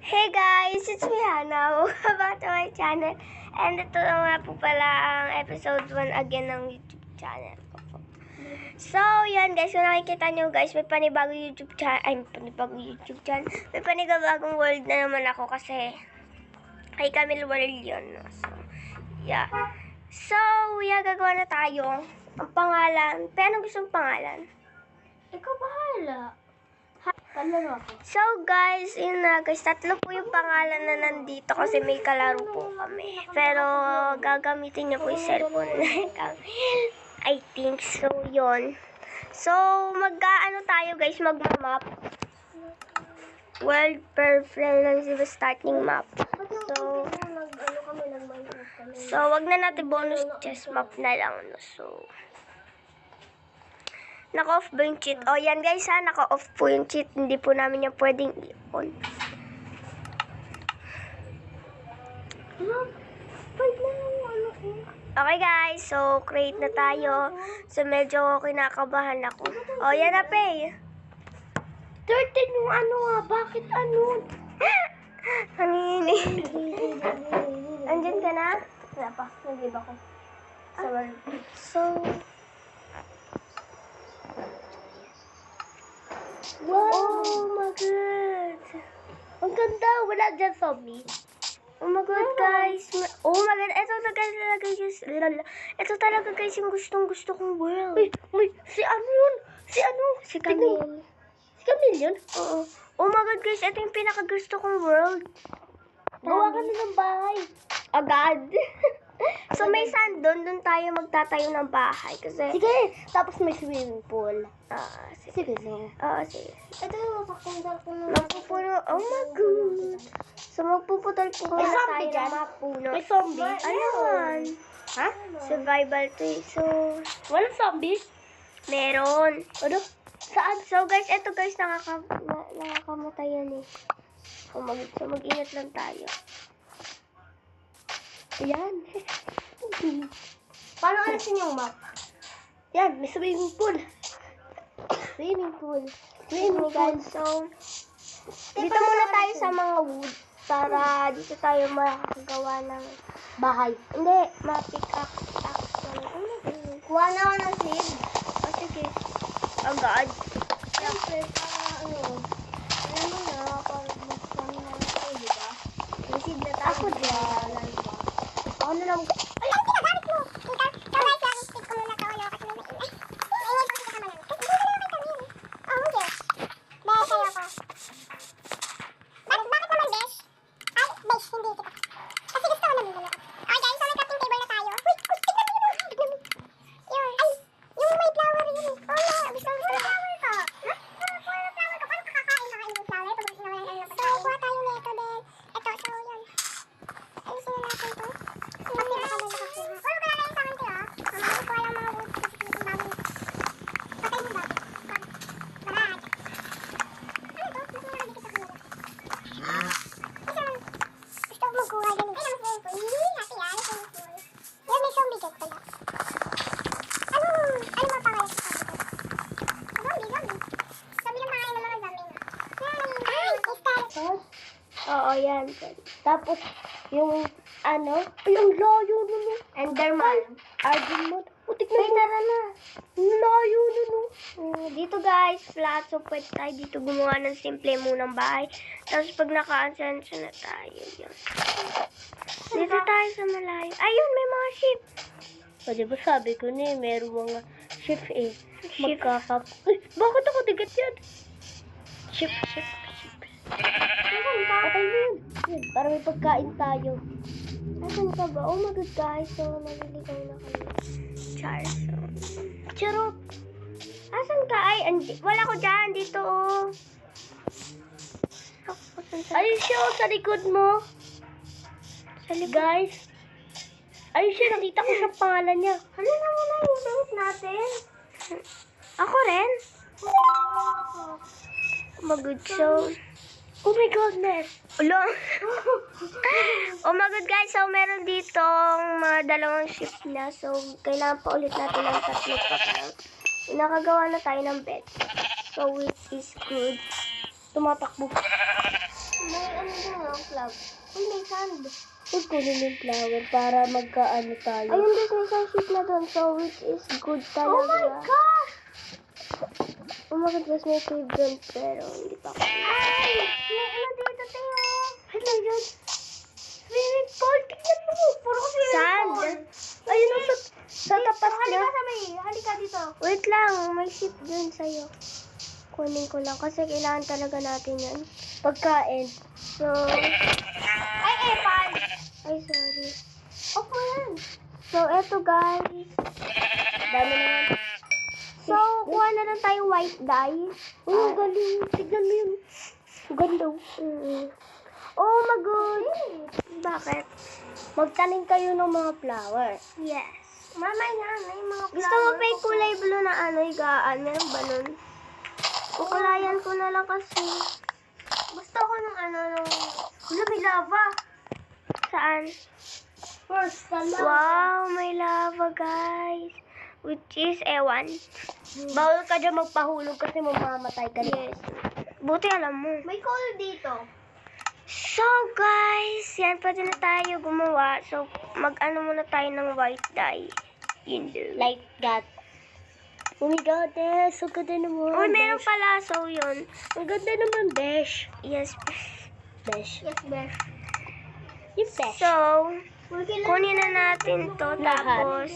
Hey guys, it's me Hannah. Welcome back to my channel. And ito na nga po pala ang episode 1 again ng YouTube channel ko po. So, yan guys, kung nakikita nyo guys, may panibagong YouTube channel. Ay, may panibagong world na naman ako kasi kay Camille World yun. No? So, yeah. So, yeah, gagawa na tayo. Ang pangalan. Pero anong gusto mong pangalan? Ikaw bahala. So guys, yun na guys, tatlo po yung pangalan na nandito kasi may kalaro po kami. Pero gagamitin niyo po yung cellphone na I think so, yun. So, mag-ano tayo guys, mag-map. World Perfect starting map. So, wag na natin bonus chess map na lang. No? So, naka-off ba yung cheat? O, yan guys ha, naka-off po yung cheat. Hindi po namin yung pwedeng i-on. Okay guys, so create na tayo. So, medyo kinakabahan ako. O, yan na pe. 13 yung ano nga, bakit ano? Hanini. Andyan ka na? Wala pa, nag-give ako. So, Wow! oh my god. Ang ganda, wala dyan zombie. Oh my god, guys. Oh my god, ito talaga guys. Ito talaga guys yung gustong-gusto kong world. Uy, si ano yun? Si ano? Si Camille. Si Camille yun? Oo. Oh my god, guys, ito yung pinakagusto kong world. Gawa ka na ng bahay. Agad. So may sand doon tayo magtatayo ng bahay kasi Sige, tapos may swimming pool. sige. Sige, sige. Sige. Ito yung mapakundal ko na. Magpupuno. Oh my god. So magpuputol po May muna zombie tayo dyan? ng mga puno. May zombie? Ayan. Ha? Survival to eh. So, Walang zombie? meron. Ano? Saan? So guys, eto guys, nakakamatay yan eh. So mag-ingat lang tayo. Ayan. Paano alisin yung map? Yan, may swimming pool. Swimming pool. Swimming pool. So, dito muna tayo sa mga wood para dito tayo makakagawa ng Bahay. hindi, ma-pick up. Kuha na ako ng seed. O sige. Agad. Siyempre, para ano, alam mo na, para magkano na tayo, di ba? May seed na tayo. Ako dyan. Ako na lang. Ay, ang ginagamit mo! Tita, tawag ka. Stick ko muna to, kasi may mainit. Mainit ko sa kamay. Kasi hindi naman kami. Oh, hindi. Besh, ayoko. Bakit naman, Besh? Ay, Besh, hindi kita. Kasi gusto ko naman ako. Okay, guys, so may crafting table na tayo. Uy, tignan mo yun. Tignan mo. Yun. Ay, yung may flower yun eh. Oh, yeah. Gusto ko flower ka. Ha? Flower ka. Paano kakain yung flower? Pag gusto naman ng pagkain. So, kuha tayo nito, then. Ito, so, yun. Ayusin na natin to. Oo, yan. Tapos, yung, ano, yung layo nun. Enderman. Arjun Putik Ay, tara na. layo nun. Dito guys, flat. So, pwede tayo dito gumawa ng simple munang bahay. Tapos, pag naka-ascenso na tayo, yun. Dito tayo sa malayo. Ayun, may mga sheep. O, diba sabi ko na eh, meron mga ship eh. Ship. Ay, bakit ako tigat yan? Sheep. Patay mo yun. Yun, para may pagkain tayo. Asan ka ba? Oh my god guys, so maliligaw na kami. Char. So. Charot. Asan ka? Ay, wala ko dyan. Dito oh. Ayun siya oh, sa likod mo. Sa likod. Guys. Ayun siya, nakita ko sa pangalan niya. Ano na muna yung bait natin? Ako rin? Oh my god, so. Oh my goodness. Ulo. Oh my god guys, so meron ditong mga dalawang ship na. So, kailangan pa ulit natin ng tatlo pa. Nakagawa na tayo ng bed. So, which is good. Tumatakbo. May ano dyan, cloud. Uy, may sand. Huwag kunin yung flower para magkaano tayo. Ayun, guys, may isang ship na doon. So, which is good talaga. Oh my gosh! Oh my God, guys, may cave doon. Pero, hindi pa ako. Ay! May ano dito, Teo. Ano yun? Swimming pool! Tingnan mo! Puro ko swimming Sand. pool. Ayun ang sa tapat niya. Halika sa may. Halika dito. Wait lang. May ship doon sa'yo. Kunin ko lang kasi kailangan talaga natin yan. Pagkain. So, Ay, Epan! ay, sorry. Opo yan. So, eto guys. Dami naman. So, kuha na lang tayo white dye. Oh, galing. Tignan mo yun. Ang ganda. Oh my God. Bakit? Magtanim kayo ng mga flowers. Yes. Mamaya na yung mga Gusto mo pa yung kulay blue na ano, higaan? Meron ba nun? Kukulayan ko na lang kasi. Gusto ko ng ano, ng... Wala, may lava. Saan? First, Wow, may lava, guys. Which is, ewan. Bawal ka dyan magpahulog kasi mamamatay ka na. Yes. Buti alam mo. May coal dito. So, guys, yan, pwede na tayo gumawa. So, mag-ano muna tayo ng white dye. Yun do. Like that. Oh my God, Des. Ang ganda naman. Uy, meron Besh. pala. So, yun. Ang ganda naman, Besh. Yes. Besh. Yes, Besh. Yung Besh. So, kunin na natin to. Lahat. Tapos,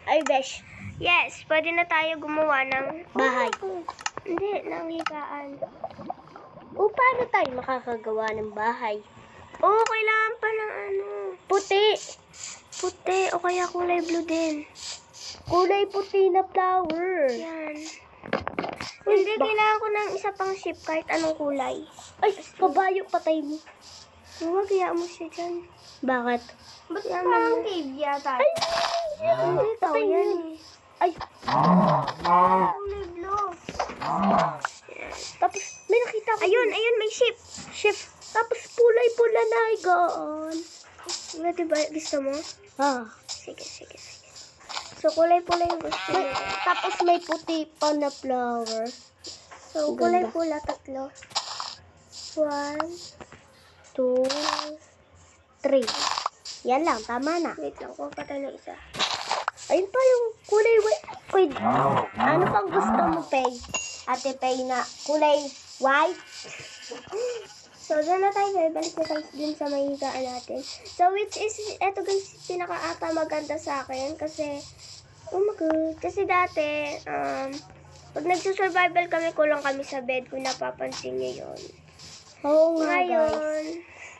Ay, Besh. yes, pwede na tayo gumawa ng Bahay. Hindi, ng higaan. O, paano tayo makakagawa ng bahay? Oo, kailangan pa ng ano. Puti. Puti, o kaya kulay blue din. Kulay puti na flower. Yan. Hindi, kailangan ko ng isa pang ship kahit anong kulay. Ay, kabayo patay mo. Huwag, kaya mo siya dyan. Bakit? Ba't yan Parang cave yata. Ay, Hindi, tao patay yan mo. eh. Ay, Kulay blue. tapos may nakita ko. Ayun, ayun, may ship. Chef. Tapos pulay-pula na higaan. Diba, gusto mo? Ah. Sige, sige, sige. So, kulay-pula yung gusto May, mo. tapos may puti pa na flower. So, Ganda. kulay-pula, tatlo. 1, 2, 3. Yan lang, tama na. wait lang, kuha pa tayo ng isa. Ayun pa yung kulay white. Wait, ano pang gusto mo, Pay? Ate Pay na kulay white? So, doon na tayo, balik na tayo dun sa may higaan natin. So, which is, eto guys, pinaka-ata maganda sa akin kasi, oh my God, kasi dati, pag nagsusurvival kami, kulang kami sa bed, kung napapansin niyo yun. Oo nga, guys. Ngayon,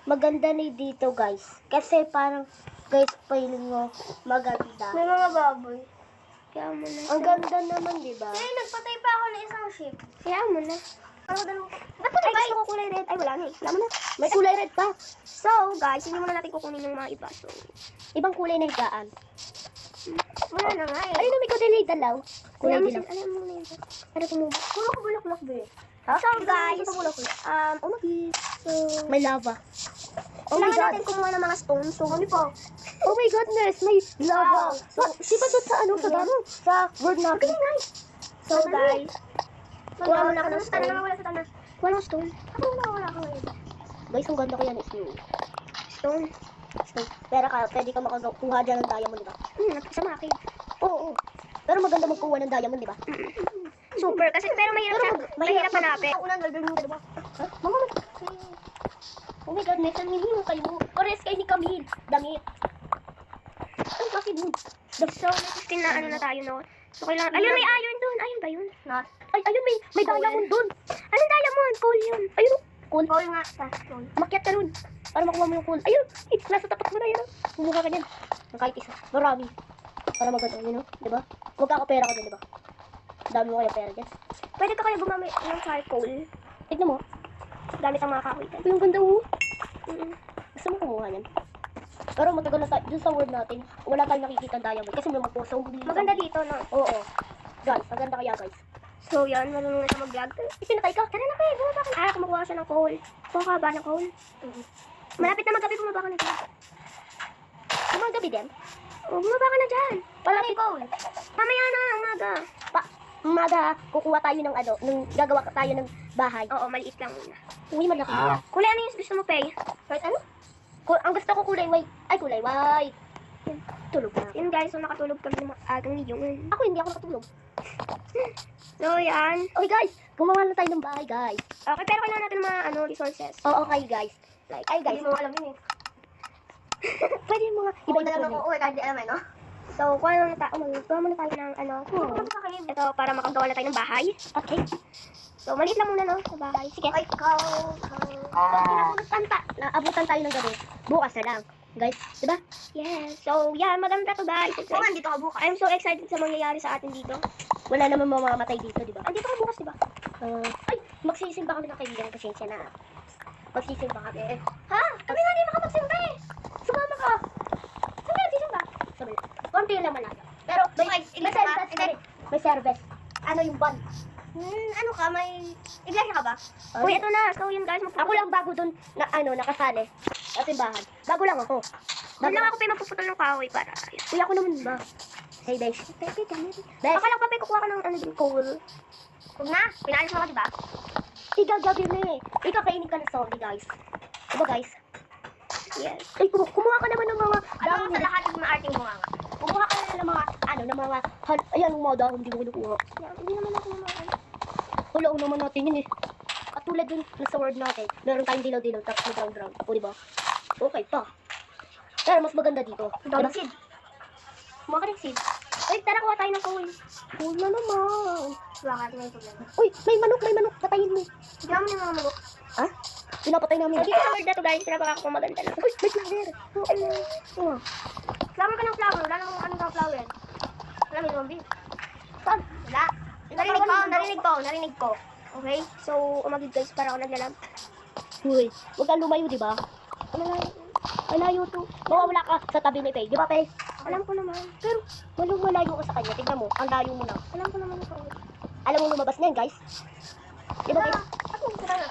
Maganda ni dito, guys. Kasi parang, guys, feeling mo maganda. may mga baboy. Kaya mo na. Ang ganda naman, di ba? Ay, nagpatay pa ako ng isang ship. Kaya mo na. Parang dalawa. Ba't ay, gusto ko kulay red? Ay, wala na eh. Wala mo na. May kulay red pa. So, guys, hindi muna natin kukunin yung mga iba. So, Ibang kulay na higaan. wala na nga eh. Ayun na, may kulay dalaw. Kulay dilaw. Alam mo na yun. Ano tumubo? Puro ko bulak-bulak ba eh. So, guys, oh my God. So, May lava. Oh my kailangan God. natin kumuha ng mga stones. So, ano po? Oh my goodness, may lava. Wow. So, di ba doon sa ano, sa damo? Sa word natin. So, guys, kuha muna ako ng Tanah stone. wala sa tanah. Walang stone. Ako wala ako ngayon. Guys, ang ganda ko yan is yung Stone. Pero pwede ka makakuha dyan ng diamond, di ba? Sa mga cave. Oo. Pero maganda magkuha ng diamond, di ba? Super. Kasi, pero mahirap siya. Mahirap hanapin. Ako unang gagawin mo, di ba? Ha? Mama, oh my God, next time hindi mo kayo. Pares kayo ni Camille. Damit. Ay, bakit mo? So, may 15 na ano na tayo noon. So, kailangan... Ayun, may iron doon. Ayun ba yun? Ay, ayun, may diamond dun. Anong diamond? Coal yun. Ayun, oh. Cool. Coal nga. Coal. Makyat ka nun. Para makuha mo yung cool. Ayun, nasa tapat mo na yan. Kumuha ka niyan. Ng kahit isa. Marami. Para maganda, you know? Di ba? Magkakapera ka dyan, di ba? Dami mo kaya pera dyan. Pwede ka kaya gumamit ng charcoal. Tignan mo. Gamit ang mga kawitan. Ay, yung ganda, oh. Mm-mm. Gusto mo kumuha niyan? Pero matagal na tayo, dun sa word natin, wala tayong nakikita diamond. Kasi may magposa. Maganda dito, no? Oo. Guys, maganda kaya, guys. So, yan. Marunong na siya mag-vlog. Ipinatay ka. Tara na kayo. Bumaba ka. Ah, kumukuha siya ng coal. Kuha ka ba ng coal? Malapit na magabi. Bumaba ka na dyan. Mga gabi din. Oh, bumaba ka na dyan. Malapit coal. Mamaya na, umaga. Umaga, kukuha tayo ng ano, gagawa tayo ng bahay. Oo, maliit lang muna. Uy, malaki. Kulay ano yung gusto mo, Pay? Kahit ano? Ang gusto ko kulay white. Ay, kulay white. Tulog na. Yun guys, so nakatulog kami ng agang liyungan. Ako hindi ako nakatulog. So yan. Okay guys, gumawa na tayo ng bahay guys. Okay, pero kailangan natin ng mga resources. Oo, okay guys. Like, Ay guys, Hindi mo alam yun eh. pwede yung mga Iba na iba-iba naman ko. ko kahit di alam eh, no? so, kuha muna tayo ng ito para makagawa na tayo ng bahay. Okay. So, maliit lang muna, no, sa bahay. Sige. Ay, ikaw. Naabutan tayo ng gabi. Bukas na lang. Guys, diba? Yes. So, yan, maganda to guys. Kung andito ka bukas. I'm so excited sa mangyayari sa atin dito. Wala naman mamamatay dito, diba? Andito ka bukas, di ba? Ay, magsisimba kami ng kaibigan. Pasensya na. Magsisimba kami. Ha? Kami nga hindi makapagsimba eh. Sumama ka. Sabi natin simba. Sabi, konti lang malayo. Pero may service. May service. Ano yung ban? Ano ka, may iglesia ka ba? Uy, ito na. So, yun guys, Ako lang bago dun na nakasali. Sa simbahan. Bago lang ako. Doon lang ako pa magpuputol ng kahoy para. Uy, ako naman ba? Hey, Besh. Besh. Baka lang pa kukuha ka ng din, coal. Huwag na, pinalis mo ka, diba? Igagabi na eh. Ikaw kainin ka ng zombie, guys. Diba, guys? Yes. Ay, kumuha ka naman ng mga Alam mo sa lahat ng mga arting bunga. Kumuha ka na ng mga, ng mga, ayan, yung mga dahon, hindi mo kinukuha. Yeah, hindi naman ako naman. Wala naman natin yun eh. At tulad dun, sa word natin, meron tayong dilaw-dilaw, tapos may brown-brown. O, diba? Okay pa. Pero mas maganda dito. Dog seed. Kumuha ka ng seed. Uy, tara, kuha tayo ng coal. Cool na naman. Bakit may problema? Uy, may manok. Patayin mo. Hindi mo yung mga manok. Ha? Pinapatay namin. So, dito sa word na to guys, pinapaka ko maganda na. Uy, may flower. Oo. Flower ka ng flower. Wala nang ano ka flower. Wala may zombie. Saan? Wala. Narinig ko. Okay? So, umagid guys para ako naglalamp. Uy, huwag kang lumayo, diba? Ay, layo to. Mawawala ka sa tabi ni Pei. Di ba, Pei? Alam ko naman. Pero, malayo ka sa kanya. Tignan mo, ang layo mo na. Alam ko naman ito. Alam mo lumabas na yan, guys? Di ba, guys? Ako, wala.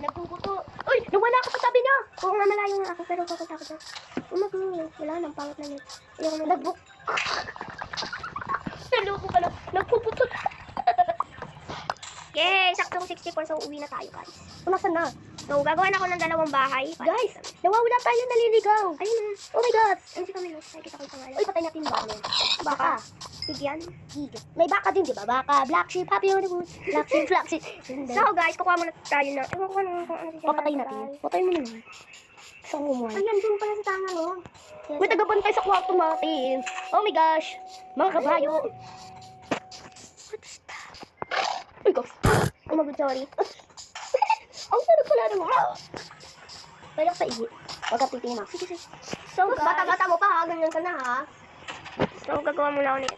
Nagtuguto. Uy, nawala ka sa tabi niya. Oo nga, malayo nga ako, pero papunta ko dyan. Umagid. Wala nang pangit na net. Ayoko na. Nagbuk. Naloko ka na. Nagpuputol. Yay! Saktong 64, so uwi na tayo guys. Nasaan na? So, gagawa na ako ng 2 bahay. Guys, nawawala tayo, naliligaw. Ayun na. Oh my God. Ayun si Camilo. Nakikita ko yung pangalan. Uy, patay natin yung baka. Baka. Bigyan. Pig. May baka din, di ba? Baka, black sheep, happy on the moon. Black sheep. So guys, kukuha muna tayo ng... Ewan ko ano kung ano siya. Papatay natin. Patay mo naman. Saan kumuha? Ayan, dun pala sa tanga, no? May tagabantay sa kwarto natin. Oh my gosh. Mga kabayo. Uy, gosh. Oh my God, sorry. Ang sarap pala ng Payak sa iyo. Huwag ka titingin na. Sige, sige. So guys, Bata-bata mo pa, ha? Ganyan ka na, ha? so gagawa muna ako nito.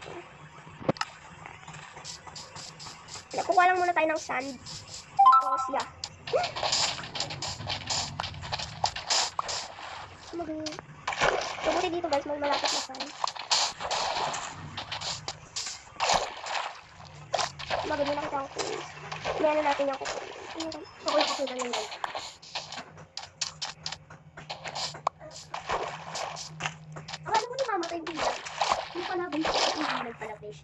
Kukuha lang muna tayo ng sand. Tapos, yeah. Oh my God. So, buti dito guys, may malapit na sand. Maganda na kita ako. Iyan na natin yung kukunin. Ako yung kusunan lang guys. Akala mo namamatay din ba? Hindi pala ba yung hindi pala fish?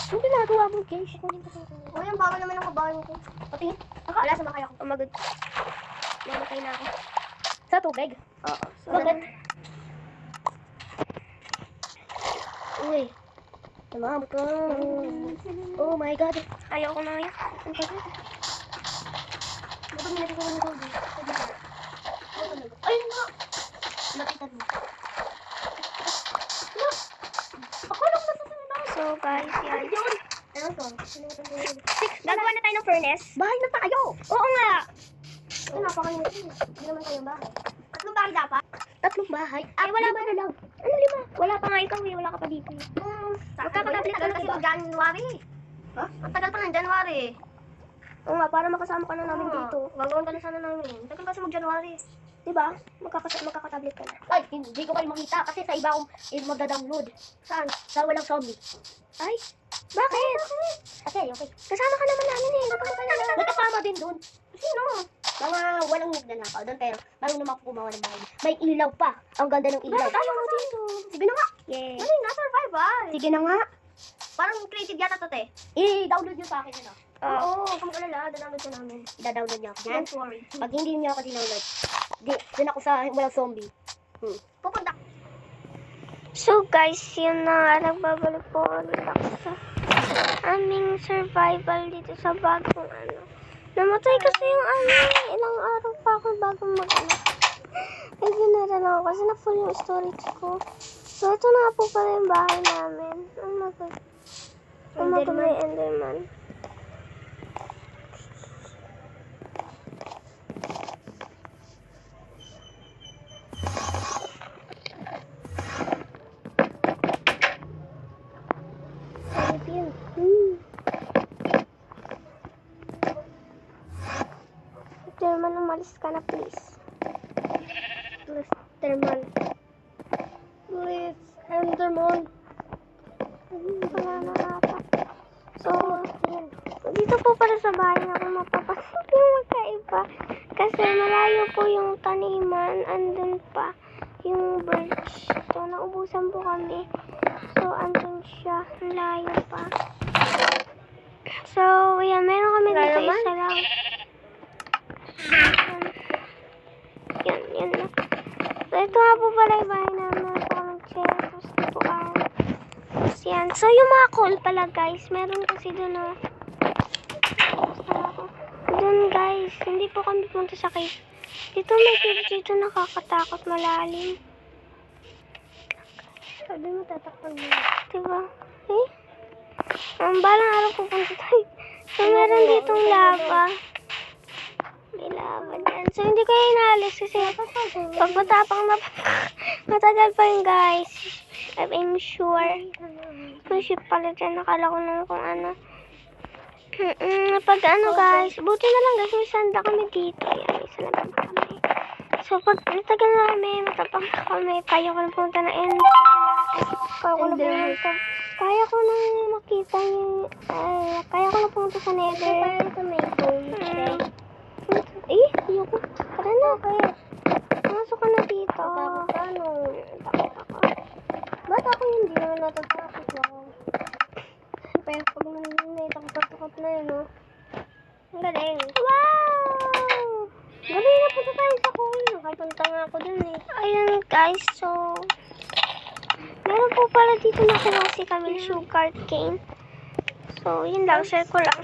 Ano ginagawa mo, guys? Kunin ko sa O, yan, bawal naman ang kabayo ko. Patingin. Wala, sumakay ako. Oh my God. Namatay na ako. Sa tubig? Oo. So, Bakit? Uy. Tumama ka. Oh my God. ayoko na yan. Ang tagal. Ba't may natutulong ng zombie? Ayun nga. Lapitan mo. Ako lang masasabi na. So guys, yan. Yun. Ano to? Gagawa na tayo ng furnace. Bahay na tayo. Oo nga. Ano, napakalimutan yun. Hindi naman tayo bahay. Tatlong bahay dapat? 3 bahay. Ay, wala lima pa. na lang. Ano 5? Wala pa nga ikaw eh. Wala ka pa dito. Magkakadapit ka na kasi mag-January. Ha? Ang tagal pa ng January. Oo nga, para makasama ka na namin dito. Gagawin ka na sana namin. Ang tagal kasi mag-January. Diba? Magkakatablet ka na. Ay, hindi ko kayo makita kasi sa iba akong magda-download. Saan? Sa walang zombie. Ay, bakit? Okay, okay. Kasama ka naman namin eh. May kasama din doon. Sino? Mga walang nagnanakaw doon pero marunong naman ako gumawa ng bahay. May ilaw pa. Ang ganda ng ilaw. Tayo mo dito. Sige na nga. Yay. Ano yung nasa 5 ba? Sige na nga. Parang creative yata to, te. I-download nyo sa akin yun, ah. Oo. Huwag kang alala, download ko namin. I-download niyo ako dyan. Don't worry. Pag hindi niyo ako dinownload, dun ako sa walang zombie. Pupunta. So guys, yun na nga, nagbabalik po ulit ako sa aming survival dito sa bagong ano. Namatay kasi yung ano, ilang araw pa ako bago mag-ano. Eh, binara lang ako kasi na-full yung storage ko. So, ito na nga po pala yung bahay namin. Oh my God. Oh my God, may Enderman. Enderman, umalis ka na please. Enderman. Please, Enderman. Wala na ata. So, dito po pala sa bahay na ako mapapansin yung magkaiba. Kasi malayo po yung taniman. Andun pa yung birch. So, naubusan po kami. So, andun siya. Layo pa. So, yan. Meron kami dito isa lang. Yan na. So, ito nga po pala yung bahay namin. Meron po kami chair. Tapos, upuan. Tapos, yan. So, yung mga coal pala, guys. Meron kasi dun, oh. Dun, guys. Hindi po kami punta sa cave. Dito, may cave dito. Nakakatakot. Malalim. Sabi mo, tatakpan mo. Diba? Eh? Balang araw pupunta tayo. So, meron ditong lava. May lava dyan. So, hindi ko yung inaalis kasi pag matapang na matagal pa yun, guys. I'm sure. May ship pala dyan. Nakala ko naman kung ano. Pag ano, guys. Buti na lang, guys. May sanda kami dito. Ayan, may sanda pa kami. So, pag natagal na kami, matapang na kami. Kaya ko na pumunta na end. Kaya ko na makita yung, kaya ko na pumunta sa nether. Ayoko. Tara na. Pumasok ka na dito. Takot ako. Ba't ako hindi naman natatakot ako? Pero pag takot na yun, no? Ang galing. Wow! Galing na punta tayo sa coin. Nakapunta nga ako dun eh. Ayun, guys. So, meron po pala dito nakuha si Camille sugar cane. So, yun lang. Share ko lang.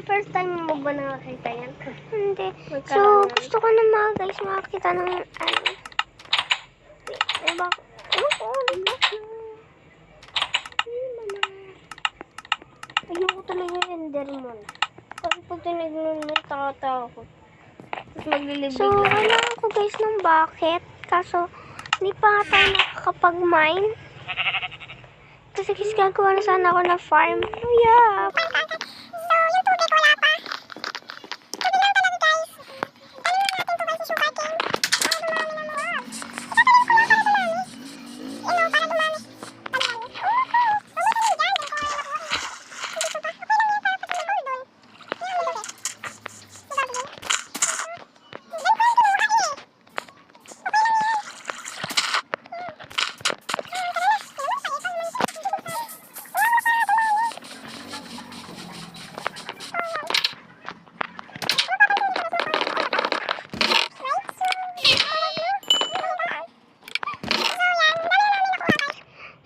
First time mo ba nakakita yan? Hindi. So, gusto ko na mga guys makakita ng ano. Diba? Ayoko talaga yung Enderman. Kasi pag tinignan mo, takatakot. Tapos maglilibig So, kailangan ko guys ng bucket. Kaso, hindi pa nga tayo nakakapag-mine. Kasi gagawa na sana ako ng farm. Oh, yeah. So, yung tubig wala pa. Sabi lang talaga guys. Ano na natin to guys, yung sugar cane. Para dumami na mga. Itatalim ko lang para dumami. Para dumami.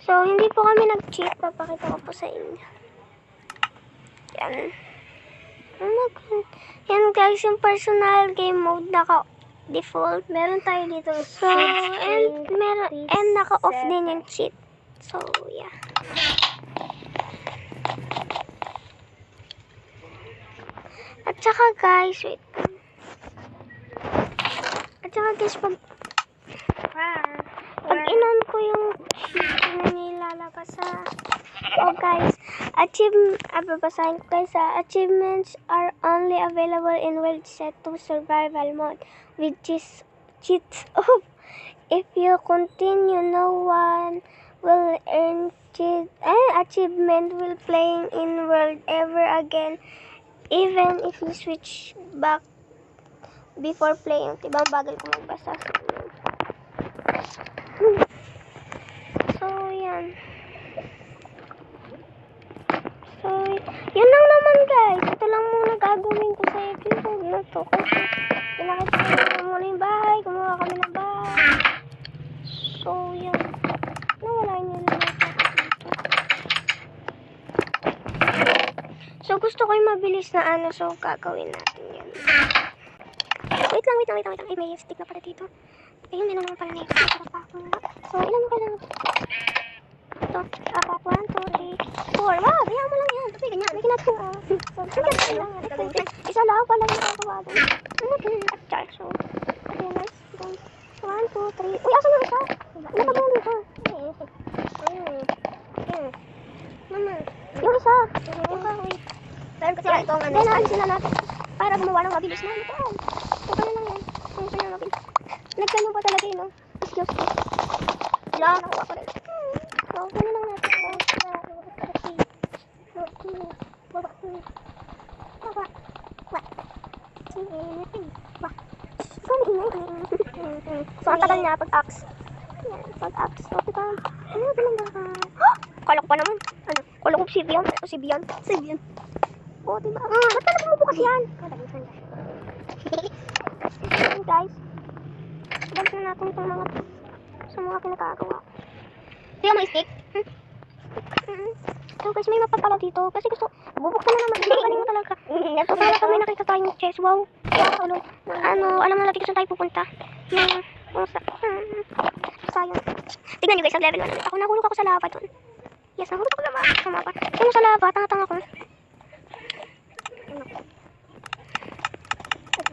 So, hindi po kami nag-cheat. Papakita ko po sa inyo. Yan. Oh my God. Yan guys, yung personal game mode naka-default. Meron tayo dito. So, and naka-off din yung cheat. So, yeah. At saka guys, wait. At saka guys, pag inon ko yung sheet na nilalabas sa guys, babasahin ko guys achievements are only available in world set 2 survival mode with cheats off. If you continue, no one will earn achievement will playing in world ever again, even if you switch back before playing. Diba, ang bagal ko magbasa. So, yan. Yun lang naman guys. Ito lang muna gagawin ko sa episode na to. Kasi pinakita ko muna yung bahay. Gumawa kami ng bahay. So, yan. Nawala niyo na dito. So, gusto ko yung mabilis na ano. So, gagawin natin yan. Wait lang. Ay, may stick na pala dito. Ayun, meron naman pala na yung so, ilan mo kailangan? Ito, 4, 1, 2, 3, 4. Wow, kaya mo lang yan. Kasi ganyan, may ginagawa ko. So, isa lang yan. Isa lang pala yung nakagawa doon. Char, so, okay, guys. 1, 2, 3. Uy, asan yung isa? Nakagawa mo isa. Mama, yung isa. Yung kahoy. Pero kasi itong ano. Kaya naalisin na natin. Para gumawa ng mabilis na. Ito. Ito na lang yan. Ito na mabilis. Nagtanong pa talaga yun, no? Excuse me. Wala, nakuha ko rin. So, gano'n lang natin. So, ang tagal niya pag-axe. Pag-axe. So, diba? Ano, bilang ba? Kala ko pa naman. Ano? Kala ko obsidian. Obsidian. O, diba? Ba't ka nagbubukas yan? Guys. Balik na natin itong mga sa mga pinagagawa. Tingnan mo yung stick? So guys, may mapa pala dito. Kasi gusto, bubuksan na naman. Galing mo talaga. So para kami nakita tayong chest. Wow. Ano, alam mo natin kung saan tayo pupunta. Sayang. Tignan nyo guys, ang level 1 ulit. Nahulog ako sa lava dun. Yes, nahulog ako sa mapa. Tignan sa lava, tanga-tanga ko.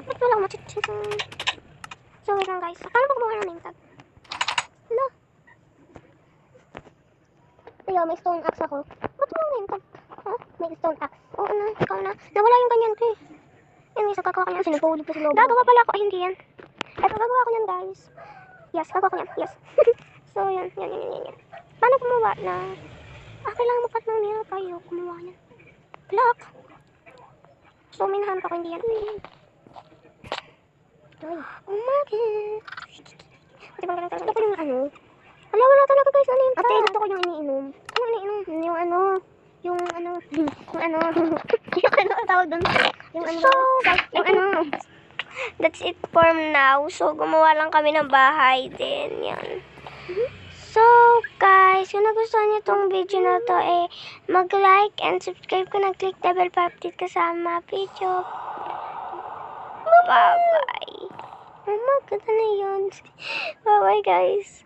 Ba't wala akong machit-chit? So, wait lang guys. Paano ba gumawa ng name tag? Hala. Kaya may stone axe ako. Ba't walang name tag? Ha? May stone axe. Oo na, ikaw na. Nawala yung ganyan ko eh. Yan guys, gagawa ko yan. Sinagpahulog pa si Lobo. Gagawa pala ako. Ay, hindi yan. Eto, gagawa ko yan guys. Yes, gagawa ko yan. Yes. So, yan. Paano gumawa na? Kailangan mo pa ng mirror tayo. Gumawa yan. Block. So, may nahanap ako. Hindi yan. Oh my god. Gusto ko yung ano. Wala talaga guys. Ano yung ate? Gusto ko yung iniinom. Ano iniinom? Yung ano. Yung ano. Ang tawag dun. Yung ano. So guys. Yung ano. That's it for now. So gumawa lang kami ng bahay din. Yan. So guys. Kung nagustuhan niyo itong video na to mag-like and subscribe ko na click the bell para update kasama video. Bye-bye. Oh my God, ano yun? Bye-bye, guys.